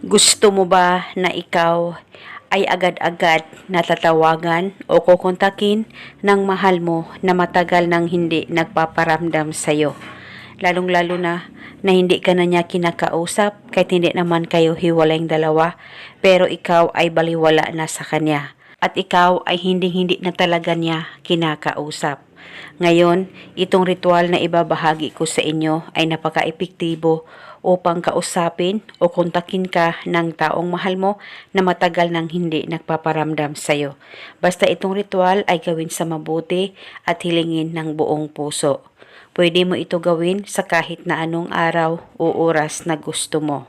Gusto mo ba na ikaw ay agad-agad natatawagan o kukontakin ng mahal mo na matagal nang hindi nagpaparamdam sa'yo? Lalong-lalo na hindi ka na niya kinakausap kahit hindi naman kayo hiwalayng dalawa, pero ikaw ay baliwala na sa kanya. At ikaw ay hindi na talaga niya kinakausap. Ngayon, itong ritual na ibabahagi ko sa inyo ay napaka-epektibo upang kausapin o kontakin ka ng taong mahal mo na matagal nang hindi nagpaparamdam sa'yo. Basta itong ritual ay gawin sa mabuti at hilingin ng buong puso. Pwede mo ito gawin sa kahit na anong araw o oras na gusto mo.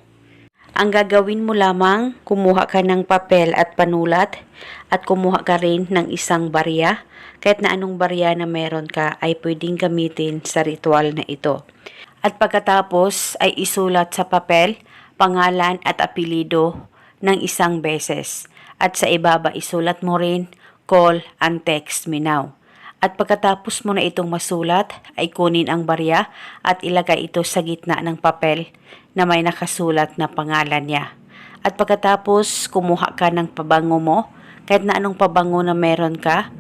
Ang gagawin mo lamang, kumuha ka ng papel at panulat at kumuha ka rin ng isang barya. Kahit na anong barya na meron ka ay pwedeng gamitin sa ritual na ito. At pagkatapos ay isulat sa papel, pangalan at apelido ng isang beses. At sa ibaba isulat mo rin, call and text me now. At pagkatapos mo na itong masulat, ay kunin ang barya at ilagay ito sa gitna ng papel na may nakasulat na pangalan niya. At pagkatapos kumuha ka ng pabango mo, kahit na anong pabango na meron ka,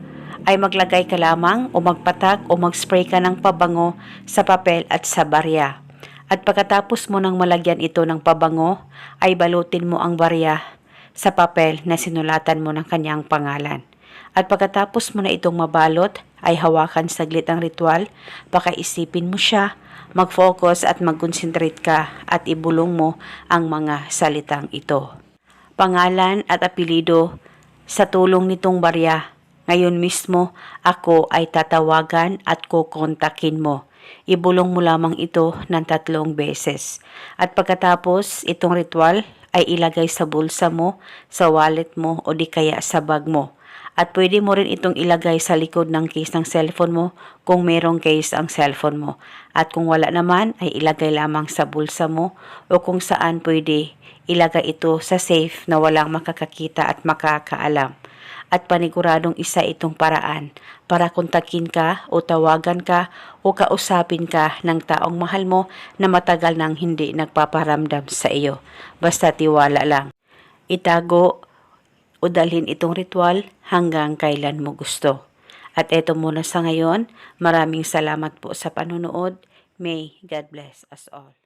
ay maglagay ka lamang o magpatak o magspray ka ng pabango sa papel at sa barya. At pagkatapos mo nang malagyan ito ng pabango, ay balutin mo ang barya sa papel na sinulatan mo ng kanyang pangalan. At pagkatapos mo na itong mabalot, ay hawakan saglit ang ritual, pakaisipin mo siya, mag-focus at mag-concentrate ka at ibulong mo ang mga salitang ito. Pangalan at apelido sa tulong nitong barya. Ngayon mismo, ako ay tatawagan at kukontakin mo. Ibulong mo lamang ito ng 3 beses. At pagkatapos, itong ritual ay ilagay sa bulsa mo, sa wallet mo o di kaya sa bag mo. At pwede mo rin itong ilagay sa likod ng case ng cellphone mo kung merong case ang cellphone mo. At kung wala naman, ay ilagay lamang sa bulsa mo o kung saan pwede ilagay ito sa safe na walang makakakita at makakaalam. At paniguradong isa itong paraan para kontakin ka o tawagan ka o kausapin ka ng taong mahal mo na matagal nang hindi nagpaparamdam sa iyo. Basta tiwala lang. Itago o dalhin itong ritual hanggang kailan mo gusto. At eto muna sa ngayon, maraming salamat po sa panonood. May God bless us all.